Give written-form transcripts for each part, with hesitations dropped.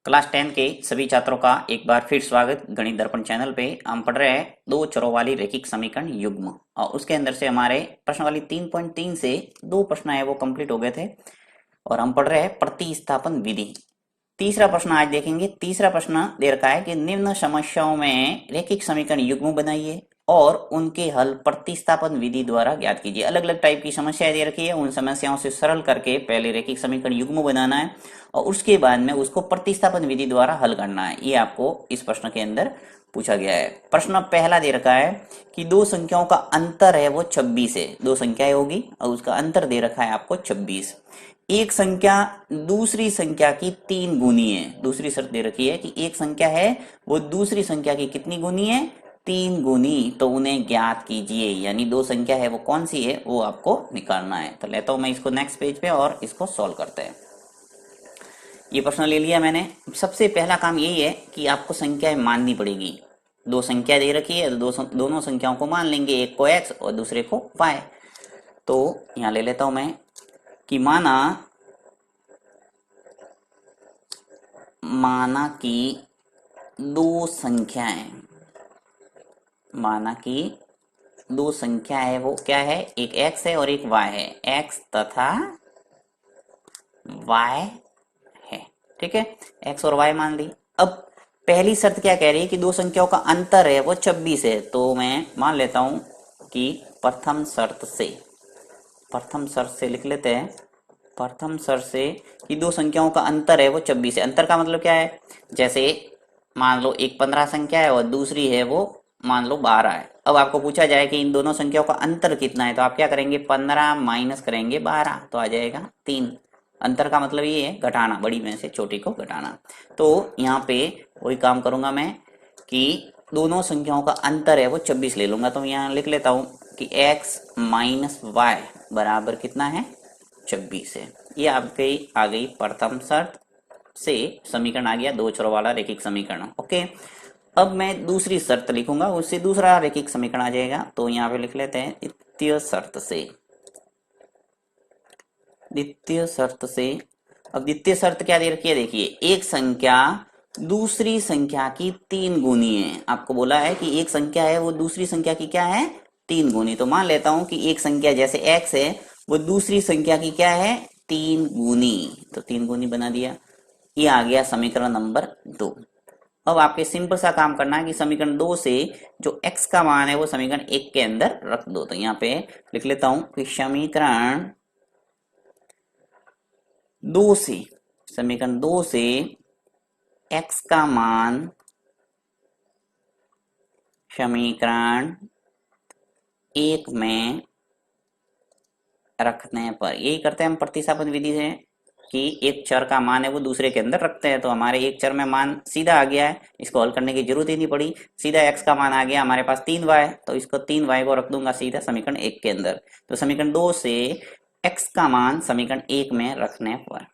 Class 10 के सभी छात्रों का एक बार फिर स्वागत। गणित दर्पण चैनल पे हम पढ़ रहे हैं दो चरों वाली रैखिक समीकरण युग्म और उसके अंदर से हमारे प्रश्नावली 3.3 से दो प्रश्न है वो कंप्लीट हो गए थे और हम पढ़ रहे हैं प्रतिस्थापन विधि। तीसरा प्रश्न आज देखेंगे। तीसरा प्रश्न दे रखा है कि निम्न समस्याओं में रैखिक समीकरण युग्म बनाइए और उनके हल प्रतिस्थापन विधि द्वारा ज्ञात कीजिए। अलग अलग टाइप की समस्याएं दे रखी है, उन समस्याओं से सरल करके पहले रैखिक समीकरण युग्म बनाना है और उसके बाद में उसको प्रतिस्थापन विधि द्वारा हल करना है। ये आपको इस प्रश्न के अंदर पूछा गया है। प्रश्न पहला दे रखा है कि दो संख्याओं का अंतर है वो 26 है। दो संख्याएं होगी और उसका अंतर दे रखा है आपको 26। एक संख्या दूसरी संख्या की 3 गुनी है। दूसरी शर्त दे रखी है कि एक संख्या है वो दूसरी संख्या की कितनी गुनी है? 3 गुनी। तो उन्हें ज्ञात कीजिए, यानी दो संख्या है वो कौन सी है वो आपको निकालना है। तो लेता हूं मैं इसको नेक्स्ट पेज पे और इसको सॉल्व करते हैं। ये प्रश्न ले लिया मैंने। सबसे पहला काम यही है कि आपको संख्याएं माननी पड़ेगी। दो संख्या दे रखी है तो दोनों संख्याओं को मान लेंगे, एक को x और दूसरे को y। तो यहां ले लेता हूं मैं कि माना कि दो संख्याएं माना कि दो संख्या है वो क्या है? एक x है और एक y है। x तथा y है, ठीक है। x और y मान ली। अब पहली शर्त क्या कह रही है कि दो संख्याओं का अंतर है वो 26 है। तो मैं मान लेता हूं कि प्रथम शर्त से लिख लेते हैं। प्रथम शर्त से कि दो संख्याओं का अंतर है वो 26 है। अंतर का मतलब क्या है? जैसे मान लो एक 15 संख्या है और दूसरी है वो मान लो 12 है। अब आपको पूछा जाए कि इन दोनों संख्याओं का अंतर कितना है, तो आप क्या करेंगे? 15 माइनस करेंगे 12 तो आ जाएगा 3। अंतर का मतलब ये है घटाना, बड़ी में से छोटी को घटाना। तो यहाँ पे वही काम करूंगा मैं कि दोनों संख्याओं का अंतर है वो 26 ले लूंगा। तो यहाँ लिख लेता हूं कि x माइनस वाई बराबर कितना है? 26 है। ये आपकी आ गई प्रथम शर्त से समीकरण आ गया दो चरों वाला रैखिक समीकरण। ओके, अब मैं दूसरी शर्त लिखूंगा, उससे दूसरा रैखिक समीकरण आ जाएगा। तो यहाँ पे लिख लेते हैं द्वितीय शर्त से। अब द्वितीय शर्त क्या दे रखी है? देखिए, एक संख्या दूसरी संख्या की 3 गुनी है। आपको बोला है कि एक संख्या है वो दूसरी संख्या की क्या है? 3 गुनी। तो मान लेता हूं कि एक संख्या जैसे x है वो दूसरी संख्या की क्या है? 3 गुनी। तो 3 गुनी बना दिया। ये आ गया समीकरण नंबर 2। अब आपके सिंपल सा काम करना है कि समीकरण 2 से जो x का मान है वो समीकरण 1 के अंदर रख दो। तो यहाँ पे लिख लेता हूं कि समीकरण 2 से x का मान समीकरण 1 में रखने पर, यही करते हैं हम प्रतिस्थापन विधि से कि एक चर का मान है वो दूसरे के अंदर रखते हैं। तो हमारे एक चर में मान सीधा आ गया है, इसको हल करने की जरूरत ही नहीं पड़ी। सीधा x का मान आ गया हमारे पास 3y, तो इसको 3y को रख दूंगा सीधा समीकरण 1 के अंदर। तो समीकरण 2 से x का मान समीकरण 1 में रखने पर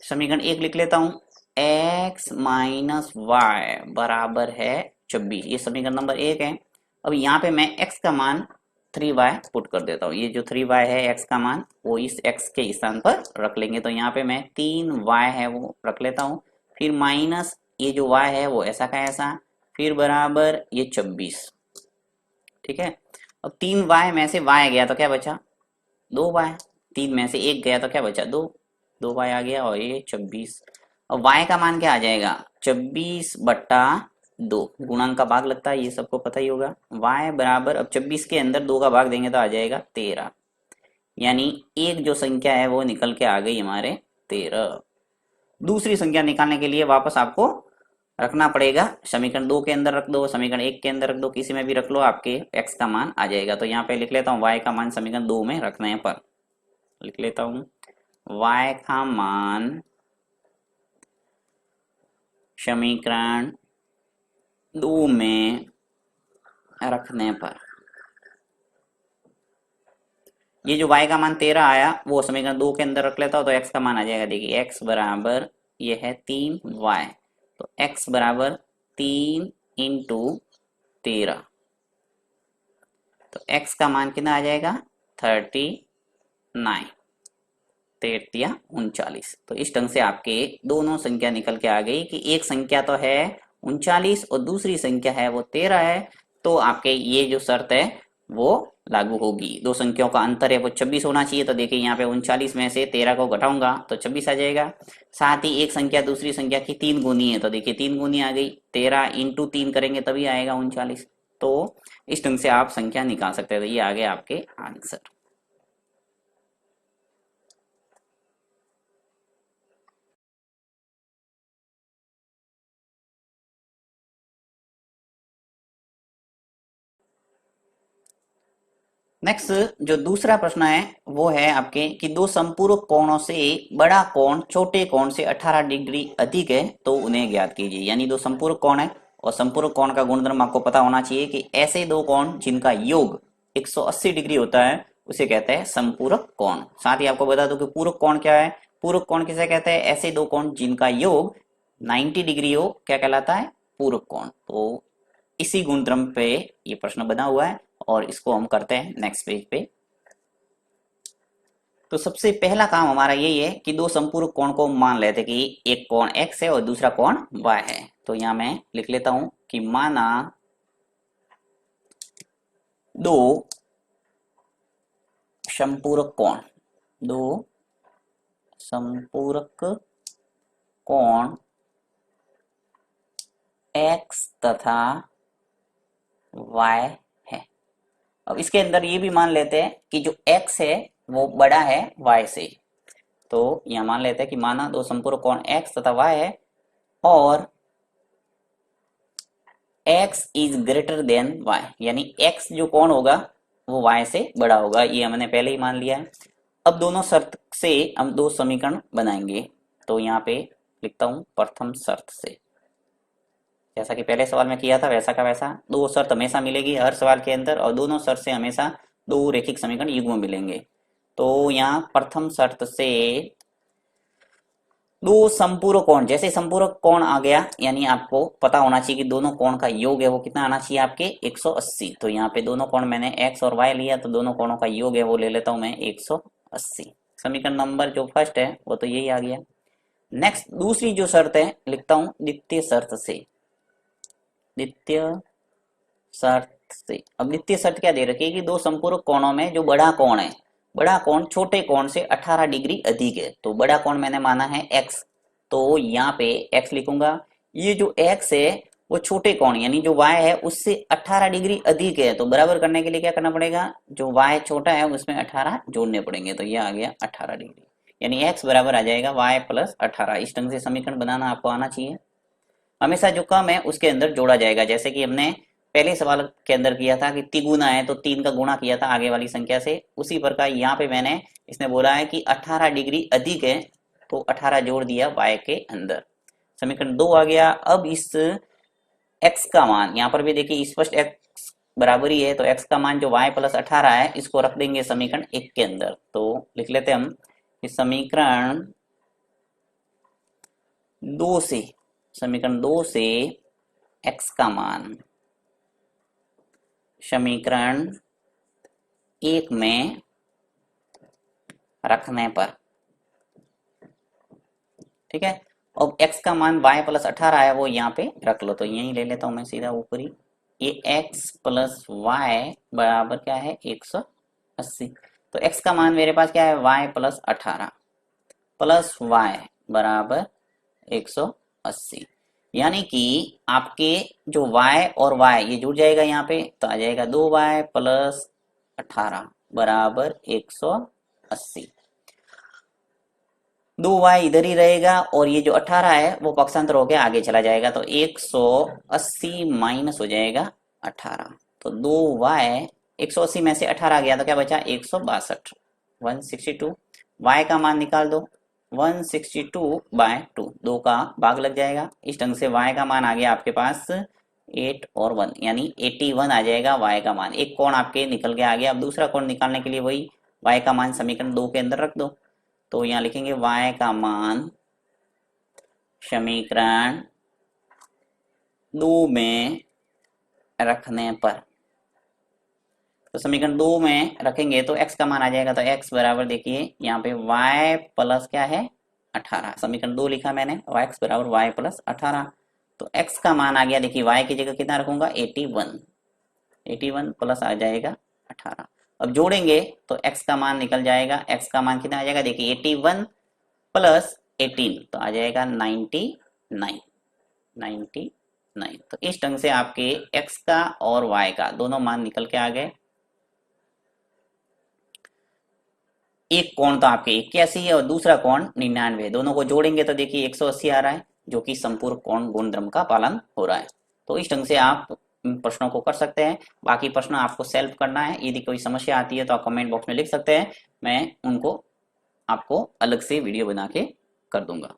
समीकरण 1 लिख लेता हूं, x माइनस वाई बराबर है 26। ये समीकरण नंबर 1 है। अब यहाँ पे मैं x का मान 3y पुट कर देता हूँ। ये जो 3y है x का मान वो इस x के स्थान पर रख लेंगे। तो यहाँ पे मैं 3y है वो रख लेता हूँ, फिर माइनस ये जो y है वो ऐसा का ऐसा, फिर बराबर ये 26। ठीक है। अब 3y में से y गया तो क्या बचा? 2y। 3 में से 1 गया तो क्या बचा? 2y आ गया और ये 26। अब y का मान क्या आ जाएगा? 26/2। गुणांक का भाग लगता है, ये सबको पता ही होगा। y बराबर, अब 26 के अंदर 2 का भाग देंगे तो आ जाएगा 13। यानी एक जो संख्या है वो निकल के आ गई हमारे 13। दूसरी संख्या निकालने के लिए वापस आपको रखना पड़ेगा, समीकरण 2 के अंदर रख दो, समीकरण 1 के अंदर रख दो, किसी में भी रख लो, आपके x का मान आ जाएगा। तो यहाँ पे लिख लेता हूँ y का मान समीकरण 2 में रखने पर लिख लेता हूँ y का मान समीकरण 2 में रखने पर, ये जो y का मान 13 आया वो समीकरण 2 के अंदर रख लेता हूं तो x का मान आ जाएगा। देखिए x बराबर ये है 3y, तो x बराबर 3 इंटू 13, तो x का मान कितना आ जाएगा? 39। 33 39। तो इस ढंग से आपके दोनों संख्या निकल के आ गई कि एक संख्या तो है 39 और दूसरी संख्या है वो 13 है। तो आपके ये जो शर्त है वो लागू होगी। दो संख्याओं का अंतर है वो 26 होना चाहिए। तो देखिए यहाँ पे 39 में से 13 को घटाऊंगा तो 26 आ जाएगा। साथ ही एक संख्या दूसरी संख्या की 3 गुनी है, तो देखिए 3 गुनी आ गई, 13 इंटू 3 करेंगे तभी आएगा 39। तो इस ढंग से आप संख्या निकाल सकते हैं। तो ये आ गए आपके आंसर। नेक्स्ट जो दूसरा प्रश्न है वो है आपके कि दो संपूरक कोणों से बड़ा कोण छोटे कोण से 18 डिग्री अधिक है तो उन्हें ज्ञात कीजिए। यानी दो संपूरक कोण है और संपूरक कोण का गुणधर्म आपको पता होना चाहिए कि ऐसे दो कोण जिनका योग 180 डिग्री होता है उसे कहते हैं संपूरक कोण। साथ ही आपको बता दूं कि पूरक कोण क्या है। पूरक कोण किसे कहते हैं? ऐसे दो कोण जिनका योग 90 डिग्री हो क्या कहलाता है? पूरक कोण। तो इसी गुणधर्म पे ये प्रश्न बना हुआ है और इसको हम करते हैं नेक्स्ट पेज पे। तो सबसे पहला काम हमारा यही है कि दो संपूरक कोण को मान लेते कि एक कोण x है और दूसरा कोण y है। तो यहां मैं लिख लेता हूं कि माना दो संपूरक कोण, दो संपूरक कोण x तथा y है। अब इसके अंदर ये भी मान लेते हैं कि जो x है वो बड़ा है y से। तो यहां मान लेते हैं कि माना दो संपूरक कोण x तथा y है और x is greater than y, यानी x जो कोण होगा वो y से बड़ा होगा। ये हमने पहले ही मान लिया है। अब दोनों शर्त से हम दो समीकरण बनाएंगे। तो यहाँ पे लिखता हूं प्रथम शर्त से, जैसा कि पहले सवाल में किया था वैसा का वैसा। दो शर्त हमेशा मिलेगी हर सवाल के अंदर और दोनों शर्त से हमेशा दो रेखिक समीकरण युग्म मिलेंगे। तो यहाँ प्रथम शर्त से दो संपूरक कोण, जैसे संपूरक कोण आ गया यानी आपको पता होना चाहिए कि दोनों कोण का योग है वो कितना आना चाहिए आपके 180। तो यहाँ पे दोनों कोण मैंने x और y लिया तो दोनों कोणों का योग है वो ले लेता हूं मैं 180। समीकरण नंबर जो फर्स्ट है वो तो यही आ गया। नेक्स्ट दूसरी जो शर्त है लिखता हूं द्वितीय शर्त से। द्वितीय शर्त से, अब द्वितीय शर्त क्या दे रखी है कि दो संपूरक कोणों में जो बड़ा कोण है, बड़ा कोण छोटे कोण से 18 डिग्री अधिक है। तो बड़ा कोण मैंने माना है x, तो यहाँ पे x लिखूंगा। ये जो x है वो छोटे कोण यानी जो y है उससे 18 डिग्री अधिक है। तो बराबर करने के लिए क्या करना पड़ेगा, जो y छोटा है उसमें 18 जोड़ने पड़ेंगे। तो ये आ गया 18 डिग्री, यानी x बराबर आ जाएगा y प्लस 18। इस ढंग से समीकरण बनाना आपको आना चाहिए। हमेशा जो कम है उसके अंदर जोड़ा जाएगा, जैसे कि हमने पहले सवाल के अंदर किया था कि तिगुना है तो 3 का गुणा किया था आगे वाली संख्या से। उसी प्रकार यहाँ पे मैंने इसने बोला है कि 18 डिग्री अधिक है तो 18 जोड़ दिया y के अंदर। समीकरण 2 आ गया। अब इस x का मान यहाँ पर भी देखिए स्पष्ट x बराबर ही है तो x का मान जो y प्लस 18 है इसको रख देंगे समीकरण 1 के अंदर। तो लिख लेते हम कि समीकरण 2 से, समीकरण 2 से x का मान समीकरण 1 में रखने पर, ठीक है। अब x का मान y प्लस 18 है वो यहाँ पे रख लो। तो यही ले लेता हूं मैं सीधा ऊपर ही। ये x प्लस y बराबर क्या है 180। तो x का मान मेरे पास क्या है y प्लस 18 प्लस y बराबर 180। यानी कि आपके जो y और y ये जुड़ जाएगा यहाँ पे तो आ जाएगा 2y प्लस 18 बराबर 180। 2y इधर ही रहेगा और ये जो 18 है वो पक्षांतर होकर आगे चला जाएगा तो 180 माइनस हो जाएगा 18। तो 2y 180 में से 18 गया तो क्या बचा 162, 162। y का मान निकाल दो 162/2, 2 का भाग लग जाएगा। इस ढंग से y का मान आ गया आपके पास 8 और 1 यानी 81 आ जाएगा y का मान। एक कोण आपके निकल के आ गया। अब दूसरा कोण निकालने के लिए वही y का मान समीकरण 2 के अंदर रख दो। तो यहाँ लिखेंगे y का मान समीकरण 2 में रखने पर तो समीकरण 2 में रखेंगे तो x का मान आ जाएगा, तो x बराबर देखिए यहाँ पे y प्लस क्या है 18। समीकरण 2 लिखा मैंने, x बराबर y प्लस 18। तो x का मान आ गया, देखिए y की जगह कितना रखूंगा 81, 81 प्लस आ जाएगा 18। अब जोड़ेंगे तो x का मान निकल जाएगा, x का मान कितना आ जाएगा देखिए 81 प्लस 18 तो आ जाएगा 99, 99। तो इस ढंग से आपके x का और y का दोनों मान निकल के आ गए। एक कोण तो आपके 81 है और दूसरा कोण 99 है, दोनों को जोड़ेंगे तो देखिए 180 आ रहा है, जो कि संपूर्ण कोण गुणधर्म का पालन हो रहा है। तो इस ढंग से आप प्रश्नों को कर सकते हैं। बाकी प्रश्न आपको सेल्फ करना है, यदि कोई समस्या आती है तो आप कमेंट बॉक्स में लिख सकते हैं, मैं उनको आपको अलग से वीडियो बना के कर दूंगा।